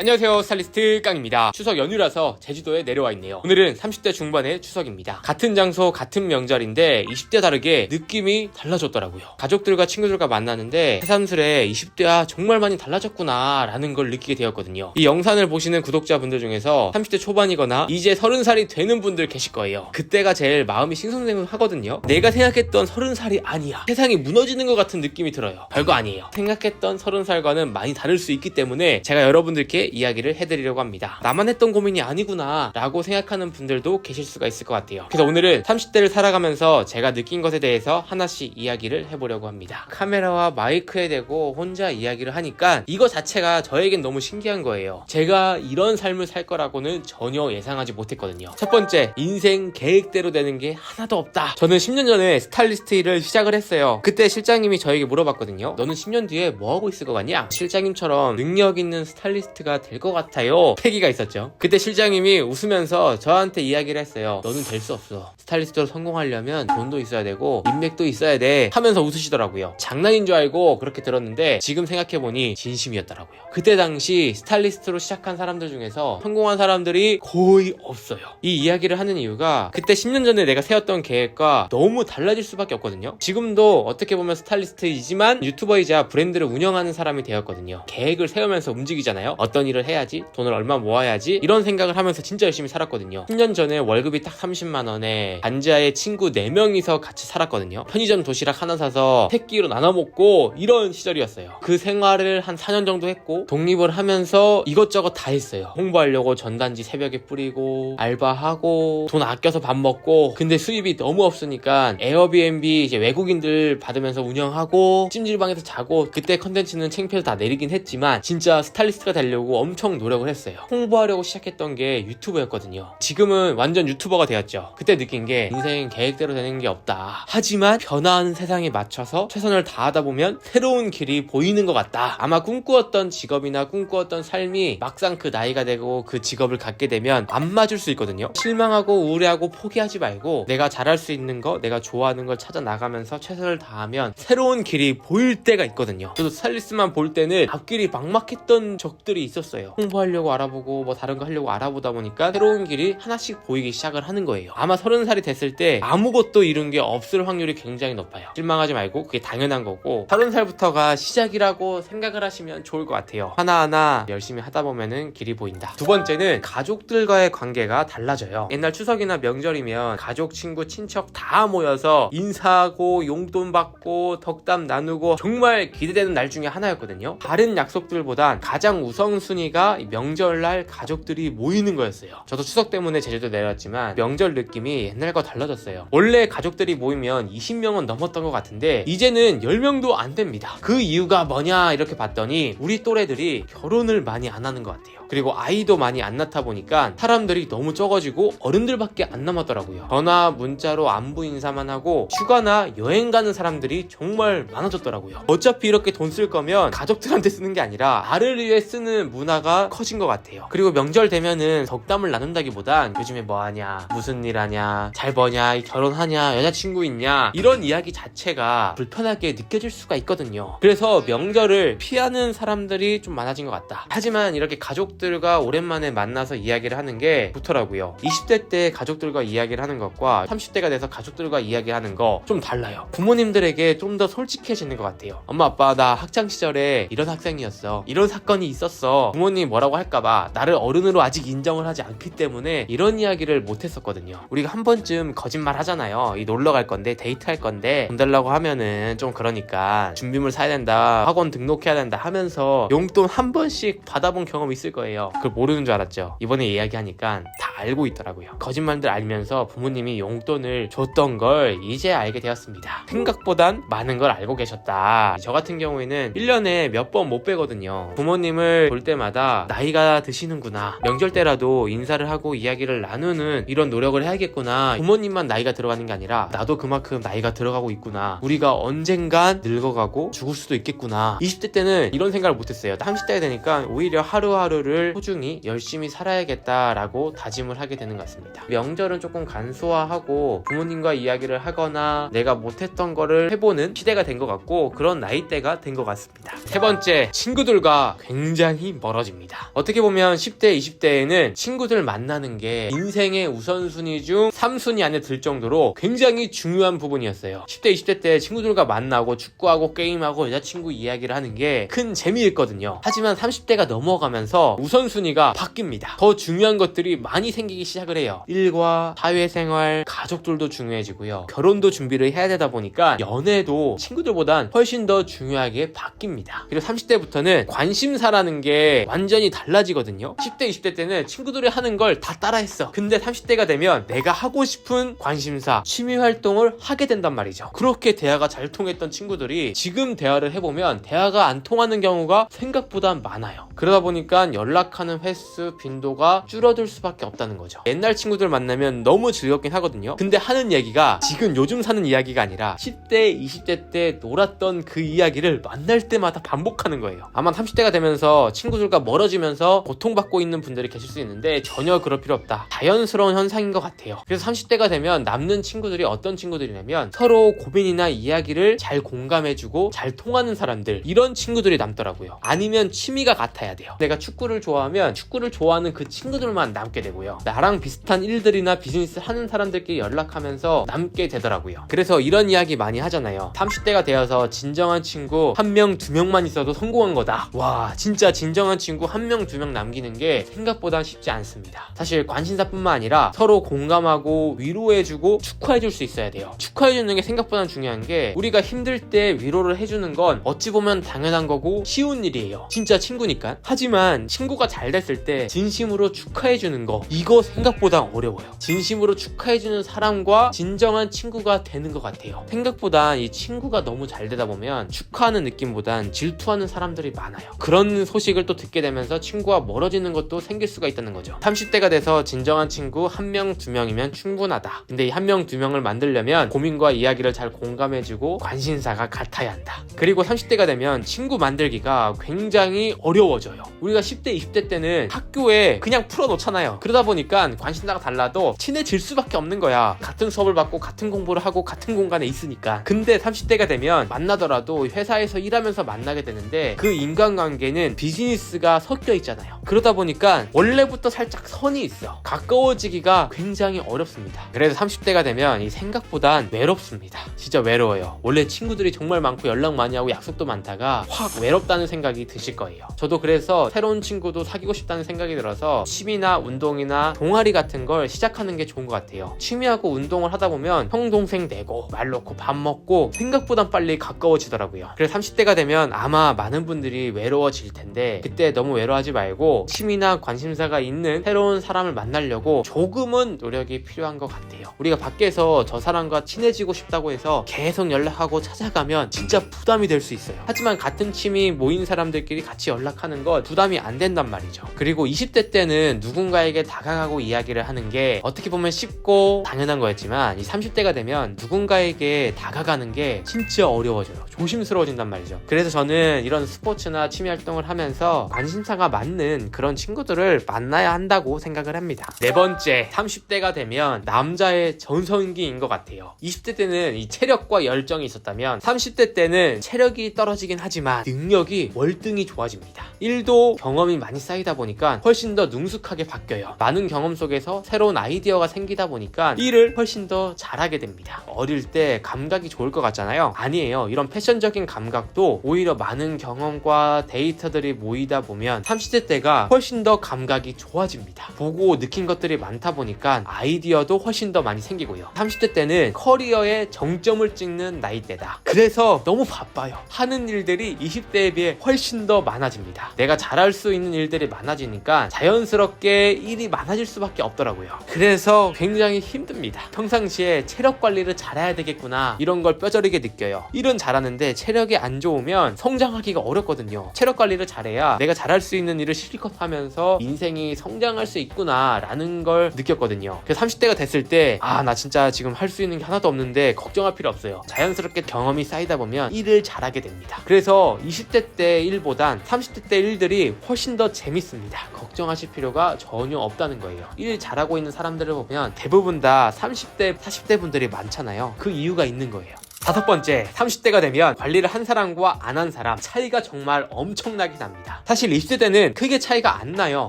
안녕하세요, 스타일리스트 깡입니다. 추석 연휴라서 제주도에 내려와 있네요. 오늘은 30대 중반의 추석입니다. 같은 장소 같은 명절인데 20대 다르게 느낌이 달라졌더라고요. 가족들과 친구들과 만나는데 새삼스레 20대가 정말 많이 달라졌구나 라는 걸 느끼게 되었거든요. 이 영상을 보시는 구독자분들 중에서 30대 초반이거나 이제 30살이 되는 분들 계실 거예요. 그때가 제일 마음이 싱숭생숭하거든요. 내가 생각했던 30살이 아니야, 세상이 무너지는 것 같은 느낌이 들어요. 별거 아니에요. 생각했던 30살과는 많이 다를 수 있기 때문에 제가 여러분들께 이야기를 해드리려고 합니다. 나만 했던 고민이 아니구나 라고 생각하는 분들도 계실 수가 있을 것 같아요. 그래서 오늘은 30대를 살아가면서 제가 느낀 것에 대해서 하나씩 이야기를 해보려고 합니다. 카메라와 마이크에 대고 혼자 이야기를 하니까 이거 자체가 저에겐 너무 신기한 거예요. 제가 이런 삶을 살 거라고는 전혀 예상하지 못했거든요. 첫 번째, 인생 계획대로 되는 게 하나도 없다. 저는 10년 전에 스타일리스트 일을 시작을 했어요. 그때 실장님이 저에게 물어봤거든요. 너는 10년 뒤에 뭐 하고 있을 것 같냐? 실장님처럼 능력 있는 스타일리스트가 될 것 같아요. 패기가 있었죠. 그때 실장님이 웃으면서 저한테 이야기를 했어요. 너는 될 수 없어. 스타일리스트로 성공하려면 돈도 있어야 되고 인맥도 있어야 돼 하면서 웃으시더라고요. 장난인 줄 알고 그렇게 들었는데 지금 생각해보니 진심이었더라고요. 그때 당시 스타일리스트로 시작한 사람들 중에서 성공한 사람들이 거의 없어요. 이 이야기를 하는 이유가 그때 10년 전에 내가 세웠던 계획과 너무 달라질 수밖에 없거든요. 지금도 어떻게 보면 스타일리스트이지만 유튜버이자 브랜드를 운영하는 사람이 되었거든요. 계획을 세우면서 움직이잖아요. 어떤 일을 해야지, 돈을 얼마 모아야지, 이런 생각을 하면서 진짜 열심히 살았거든요. 10년 전에 월급이 딱 30만원에 반지하에 친구 4명이서 같이 살았거든요. 편의점 도시락 하나 사서 새끼로 나눠 먹고 이런 시절이었어요. 그 생활을 한 4년 정도 했고 독립을 하면서 이것저것 다 했어요. 홍보하려고 전단지 새벽에 뿌리고 알바하고 돈 아껴서 밥 먹고, 근데 수입이 너무 없으니까 에어비앤비 이제 외국인들 받으면서 운영하고 찜질방에서 자고, 그때 컨텐츠는 창피해서 다 내리긴 했지만 진짜 스타일리스트가 되려고 엄청 노력을 했어요. 홍보하려고 시작했던 게 유튜버였거든요. 지금은 완전 유튜버가 되었죠. 그때 느낀 게 인생 계획대로 되는 게 없다. 하지만 변화하는 세상에 맞춰서 최선을 다하다 보면 새로운 길이 보이는 것 같다. 아마 꿈꾸었던 직업이나 꿈꾸었던 삶이 막상 그 나이가 되고 그 직업을 갖게 되면 안 맞을 수 있거든요. 실망하고 우울해하고 포기하지 말고 내가 잘할 수 있는 거, 내가 좋아하는 걸 찾아 나가면서 최선을 다하면 새로운 길이 보일 때가 있거든요. 저도 스타일리스트만 볼 때는 앞길이 막막했던 적들이 있었어요. 홍보하려고 알아보고 뭐 다른 거 하려고 알아보다 보니까 새로운 길이 하나씩 보이기 시작을 하는 거예요. 아마 30살이 됐을 때 아무것도 이룬 게 없을 확률이 굉장히 높아요. 실망하지 말고 그게 당연한 거고 30살부터가 시작이라고 생각을 하시면 좋을 것 같아요. 하나하나 열심히 하다 보면은 길이 보인다. 두 번째는 가족들과의 관계가 달라져요. 옛날 추석이나 명절이면 가족, 친구, 친척 다 모여서 인사하고 용돈 받고 덕담 나누고 정말 기대되는 날 중에 하나였거든요. 다른 약속들보단 가장 우선순위가 명절날 가족들이 모이는 거였어요. 저도 추석 때문에 제주도 내려왔지만 명절 느낌이 옛날과 달라졌어요. 원래 가족들이 모이면 20명은 넘었던 것 같은데 이제는 10명도 안 됩니다. 그 이유가 뭐냐 이렇게 봤더니 우리 또래들이 결혼을 많이 안 하는 것 같아요. 그리고 아이도 많이 안 낳다 보니까 사람들이 너무 적어지고 어른들밖에 안 남았더라고요. 전화, 문자로 안부 인사만 하고 휴가나 여행 가는 사람들이 정말 많아졌더라고요. 어차피 이렇게 돈 쓸 거면 가족들한테 쓰는 게 아니라 나를 위해 쓰는 문화가 커진 것 같아요. 그리고 명절 되면은 덕담을 나눈다기보단 요즘에 뭐 하냐, 무슨 일 하냐, 잘 버냐, 결혼하냐, 여자친구 있냐, 이런 이야기 자체가 불편하게 느껴질 수가 있거든요. 그래서 명절을 피하는 사람들이 좀 많아진 것 같다. 하지만 이렇게 가족들과 오랜만에 만나서 이야기를 하는 게 좋더라고요. 20대 때 가족들과 이야기를 하는 것과 30대가 돼서 가족들과 이야기하는 거 좀 달라요. 부모님들에게 좀 더 솔직해지는 것 같아요. 엄마 아빠 나 학창시절에 이런 학생이었어, 이런 사건이 있었어, 부모님 뭐라고 할까봐 나를 어른으로 아직 인정을 하지 않기 때문에 이런 이야기를 못했었거든요. 우리가 한 번쯤 거짓말 하잖아요. 이 놀러 갈 건데, 데이트 할 건데 돈 달라고 하면은 좀 그러니까 준비물 사야 된다, 학원 등록해야 된다 하면서 용돈 한 번씩 받아본 경험 있을 거예요. 그걸 모르는 줄 알았죠. 이번에 이야기하니까 다 알고 있더라고요. 거짓말들 알면서 부모님이 용돈을 줬던 걸 이제 알게 되었습니다. 생각보단 많은 걸 알고 계셨다. 저 같은 경우에는 1년에 몇 번 못 빼거든요. 부모님을 볼 때마다 나이가 드시는구나, 명절 때라도 인사를 하고 이야기를 나누는 이런 노력을 해야겠구나, 부모님만 나이가 들어가는 게 아니라 나도 그만큼 나이가 들어가고 있구나, 우리가 언젠간 늙어가고 죽을 수도 있겠구나. 20대 때는 이런 생각을 못했어요. 30대가 되니까 오히려 하루하루를 소중히 열심히 살아야겠다라고 다짐을 다짐을 하게 되는 것 같습니다. 명절은 조금 간소화하고 부모님과 이야기를 하거나 내가 못했던 거를 해보는 시대가 된 것 같고 그런 나이대가 된 것 같습니다. 세 번째, 친구들과 굉장히 멀어집니다. 어떻게 보면 10대, 20대에는 친구들 만나는 게 인생의 우선순위 중 3순위 안에 들 정도로 굉장히 중요한 부분이었어요. 10대, 20대 때 친구들과 만나고 축구하고 게임하고 여자친구 이야기를 하는 게 큰 재미였거든요. 하지만 30대가 넘어가면서 우선순위가 바뀝니다. 더 중요한 것들이 많이 생기기 시작을 해요. 일과 사회생활, 가족들도 중요해지고요. 결혼도 준비를 해야 되다 보니까 연애도 친구들보단 훨씬 더 중요하게 바뀝니다. 그리고 30대부터는 관심사라는 게 완전히 달라지거든요. 10대, 20대 때는 친구들이 하는 걸 다 따라했어. 근데 30대가 되면 내가 하고 싶은 관심사, 취미 활동을 하게 된단 말이죠. 그렇게 대화가 잘 통했던 친구들이 지금 대화를 해보면 대화가 안 통하는 경우가 생각보다 많아요. 그러다 보니까 연락하는 횟수, 빈도가 줄어들 수밖에 없다는 거죠. 옛날 친구들 만나면 너무 즐겁긴 하거든요. 근데 하는 얘기가 지금 요즘 사는 이야기가 아니라 10대, 20대 때 놀았던 그 이야기를 만날 때마다 반복하는 거예요. 아마 30대가 되면서 친구들과 멀어지면서 고통받고 있는 분들이 계실 수 있는데 전혀 그럴 필요 없다. 자연스러운 현상인 것 같아요. 그래서 30대가 되면 남는 친구들이 어떤 친구들이냐면 서로 고민이나 이야기를 잘 공감해주고 잘 통하는 사람들, 이런 친구들이 남더라고요. 아니면 취미가 같아야 돼요. 내가 축구를 좋아하면 축구를 좋아하는 그 친구들만 남게 되고요. 나랑 비슷한 일들이나 비즈니스 하는 사람들끼리 연락하면서 남게 되더라고요. 그래서 이런 이야기 많이 하잖아요. 30대가 되어서 진정한 친구 1명, 2명만 있어도 성공한 거다. 와, 진짜 진정한 친구 1명, 2명 남기는 게 생각보다 쉽지 않습니다. 사실 관심사뿐만 아니라 서로 공감하고 위로해주고 축하해줄 수 있어야 돼요. 축하해주는 게 생각보다 중요한 게 우리가 힘들 때 위로를 해주는 건 어찌 보면 당연한 거고 쉬운 일이에요. 진짜 친구니까. 하지만 친구가 잘 됐을 때 진심으로 축하해주는 거, 이거 생각보다 어려워요. 진심으로 축하해주는 사람과 진정한 친구가 되는 것 같아요. 생각보다 이 친구가 너무 잘 되다 보면 축하하는 느낌보단 질투하는 사람들이 많아요. 그런 소식을 또 듣게 되면서 친구와 멀어지는 것도 생길 수가 있다는 거죠. 30대가 돼서 진정한 친구 1명, 2명이면 충분하다. 근데 이 1명, 2명을 만들려면 고민과 이야기를 잘 공감해주고 관심사가 같아야 한다. 그리고 30대가 되면 친구 만들기가 굉장히 어려워져요. 우리가 10대, 20대 때는 학교에 그냥 풀어놓잖아요. 그러다 보니까 관심사가 달라도 친해질 수밖에 없는 거야. 같은 수업을 받고 같은 공부를 하고 같은 공간에 있으니까. 근데 30대가 되면 만나더라도 회사에서 일하면서 만나게 되는데 그 인간관계는 비즈니스가 섞여 있잖아요. 그러다 보니까 원래부터 살짝 선이 있어. 가까워지기가 굉장히 어렵습니다. 그래서 30대가 되면 이 생각보단 외롭습니다. 진짜 외로워요. 원래 친구들이 정말 많고 연락 많이 하고 약속도 많다가 확 외롭다는 생각이 드실 거예요. 저도 그래서 새로운 친구도 사귀고 싶다는 생각이 들어서 취미나 운동이나 동아리 같은 걸 시작하는 게 좋은 것 같아요. 취미하고 운동을 하다 보면 형 동생 되고 말 놓고 밥 먹고 생각보다 빨리 가까워지더라고요. 그래서 30대가 되면 아마 많은 분들이 외로워질 텐데 그때 너무 외로워하지 말고 취미나 관심사가 있는 새로운 사람을 만나려고 조금은 노력이 필요한 것 같아요. 우리가 밖에서 저 사람과 친해지고 싶다고 해서 계속 연락하고 찾아가면 진짜 부담이 될 수 있어요. 하지만 같은 취미 모인 사람들끼리 같이 연락하는 건 부담이 안 된단 말이죠. 그리고 20대 때는 누군가에게 다가가고 이야기를 하는 게 어떻게 보면 쉽고 당연한 거였지만 이 30대가 되면 누군가에게 다가가는 게 진짜 어려워져요. 조심스러워진단 말이죠. 그래서 저는 이런 스포츠나 취미 활동을 하면서 관심사가 맞는 그런 친구들을 만나야 한다고 생각을 합니다. 네 번째, 30대가 되면 남자의 전성기인 것 같아요. 20대 때는 이 체력과 열정이 있었다면 30대 때는 체력이 떨어지긴 하지만 능력이 월등히 좋아집니다. 일도 경험이 많이 쌓이다 보니까 훨씬 더 능숙하게 바뀌어요. 많은 경험 속에서 새로운 아이디어가 생기다 보니까 일을 훨씬 더 잘하게 됩니다. 어릴 때 감각이 좋을 것 같잖아요. 아니에요. 이런 패션적인 감각도 오히려 많은 경험과 데이터들이 모이다 보면 30대 때가 훨씬 더 감각이 좋아집니다. 보고 느낀 것들이 많다 보니까 아이디어도 훨씬 더 많이 생기고요. 30대 때는 커리어의 정점을 찍는 나이대다. 그래서 너무 바빠요. 하는 일들이 20대에 비해 훨씬 더 많아집니다. 내가 잘할 수 있는 일들이 많아지니까 자연스럽게 일이 많아질 수밖에 없더라고요. 그래서 굉장히 힘듭니다. 평상시에 체력 관리를 잘해야 되겠구나, 이런 걸 뼈저리게 느껴요. 일은 잘하는데 체력이 안 좋으면 성장하기가 어렵거든요. 체력 관리를 잘해야 내가 잘할 수 있는 일을 실컷 하면서 인생이 성장할 수 있구나 라는 걸 느꼈거든요. 그래서 30대가 됐을 때 나 진짜 지금 할 수 있는 게 하나도 없는데 걱정할 필요 없어요. 자연스럽게 경험이 쌓이다 보면 일을 잘하게 됩니다. 그래서 20대 때 일보단 30대 때 일들이 훨씬 더 재밌습니다. 걱정하실 필요가 전혀 없다는 하는 거예요. 일 잘하고 있는 사람들을 보면 대부분 다 30대, 40대 분들이 많잖아요. 그 이유가 있는 거예요. 다섯 번째, 30대가 되면 관리를 한 사람과 안 한 사람 차이가 정말 엄청나게 납니다. 사실 20대 때는 크게 차이가 안 나요.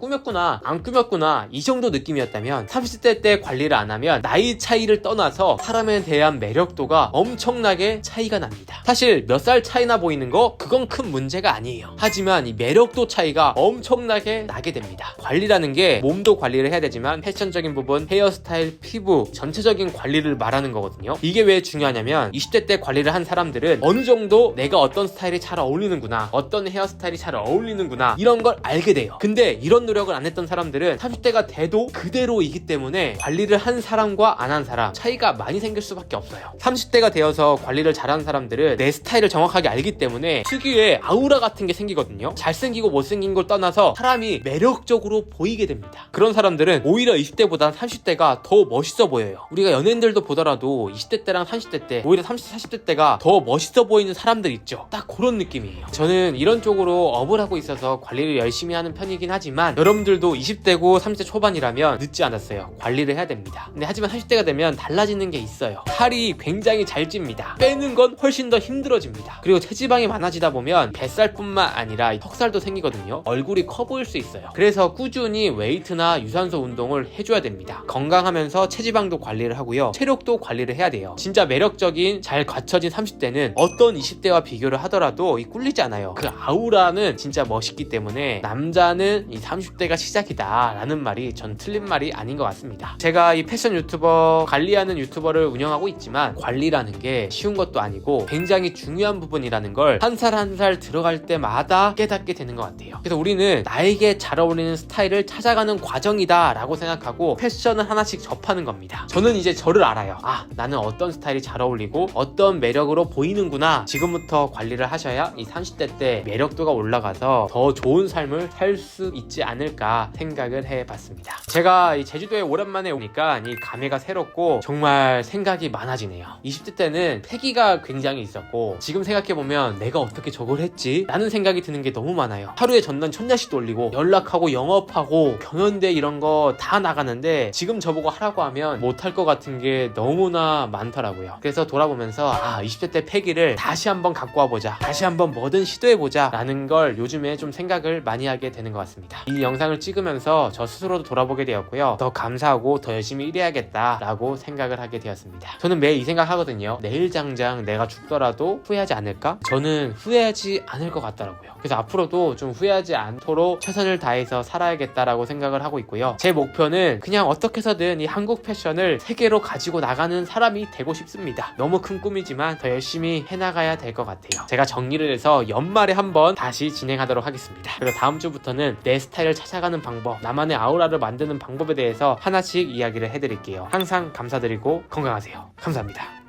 꾸몄구나 안 꾸몄구나 이 정도 느낌이었다면 30대 때 관리를 안 하면 나이 차이를 떠나서 사람에 대한 매력도가 엄청나게 차이가 납니다. 사실 몇 살 차이나 보이는 거 그건 큰 문제가 아니에요. 하지만 이 매력도 차이가 엄청나게 나게 됩니다. 관리라는 게 몸도 관리를 해야 되지만 패션적인 부분, 헤어스타일, 피부 전체적인 관리를 말하는 거거든요. 이게 왜 중요하냐면 20대 때 관리를 한 사람들은 어느 정도 내가 어떤 스타일이 잘 어울리는구나, 어떤 헤어스타일이 잘 어울리는구나 이런 걸 알게 돼요. 근데 이런 노력을 안 했던 사람들은 30대가 돼도 그대로이기 때문에 관리를 한 사람과 안 한 사람 차이가 많이 생길 수밖에 없어요. 30대가 되어서 관리를 잘하는 사람들은 내 스타일을 정확하게 알기 때문에 특유의 아우라 같은 게 생기거든요. 잘생기고 못생긴 걸 떠나서 사람이 매력적으로 보이게 됩니다. 그런 사람들은 오히려 20대보다 30대가 더 멋있어 보여요. 우리가 연예인들도 보더라도 20대 때랑 30대 때 오히려 30, 40대 때가 더 멋있어 보이는 사람들 있죠. 딱 그런 느낌이에요. 저는 이런 쪽으로 업을 하고 있어서 관리를 열심히 하는 편이긴 하지만 여러분들도 20대고 30대 초반이라면 늦지 않았어요. 관리를 해야 됩니다. 근데 하지만 30대가 되면 달라지는 게 있어요. 살이 굉장히 잘 찝니다. 빼는 건 훨씬 더 힘들어집니다. 그리고 체지방이 많아지다 보면 뱃살뿐만 아니라 턱살도 생기거든요. 얼굴이 커 보일 수 있어요. 그래서 꾸준히 웨이트나 유산소 운동을 해줘야 됩니다. 건강하면서 체지방도 관리를 하고요. 체력도 관리를 해야 돼요. 진짜 매력적인 잘 갖춰진 30대는 어떤 20대와 비교를 하더라도 꿀리지 않아요. 그 아우라는 진짜 멋있기 때문에 남자는 이 30대가 시작이다 라는 말이 전 틀린 말이 아닌 것 같습니다. 제가 이 패션 유튜버 관리하는 유튜버를 운영하고 있지만 관리라는 게 쉬운 것도 아니고 굉장히 중요한 부분이라는 걸 한 살 한 살 들어갈 때마다 깨닫게 되는 것 같아요. 그래서 우리는 나에게 잘 어울리는 스타일을 찾아가는 과정이다 라고 생각하고 패션을 하나씩 접하는 겁니다. 저는 이제 저를 알아요. 아, 나는 어떤 스타일이 잘 어울리고 어떤 매력으로 보이는구나. 지금부터 관리를 하셔야 이 30대 때 매력도가 올라가서 더 좋은 삶을 살 수 있지 않을까 생각을 해봤습니다. 제가 이 제주도에 오랜만에 오니까 이 감회가 새롭고 정말 생각이 많아지네요. 20대 때는 패기가 굉장히 있었고 지금 생각해보면 내가 어떻게 저걸 했지? 라는 생각이 드는 게 너무 많아요. 하루에 전단 1000장씩 돌리고 연락하고 영업하고 경연대 이런 거 다 나가는데 지금 저보고 하라고 하면 못할 것 같은 게 너무나 많더라고요. 그래서 돌아보면서 20대 때 패기를 다시 한번 갖고 와보자, 다시 한번 뭐든 시도해보자 라는 걸 요즘에 좀 생각을 많이 하게 되는 것 같습니다. 이 영상을 찍으면서 저 스스로도 돌아보게 되었고요. 더 감사하고 더 열심히 일해야겠다 라고 생각을 하게 되었습니다. 저는 매일 이 생각 하거든요. 내일 당장 내가 죽더라도 후회하지 않을까? 저는 후회하지 않을 것 같더라고요. 그래서 앞으로도 좀 후회하지 않도록 최선을 다해서 살아야겠다라고 생각을 하고 있고요. 제 목표는 그냥 어떻게 해서든 이 한국 패션을 세계로 가지고 나가는 사람이 되고 싶습니다. 너무 큰 꿈이지만 더 열심히 해나가야 될 것 같아요. 제가 정리를 해서 연말에 한번 다시 진행하도록 하겠습니다. 그리고 다음 주부터는 내 스타일을 찾아가는 방법, 나만의 아우라를 만드는 방법에 대해서 하나씩 이야기를 해드릴게요. 항상 감사드리고 건강하세요. 감사합니다.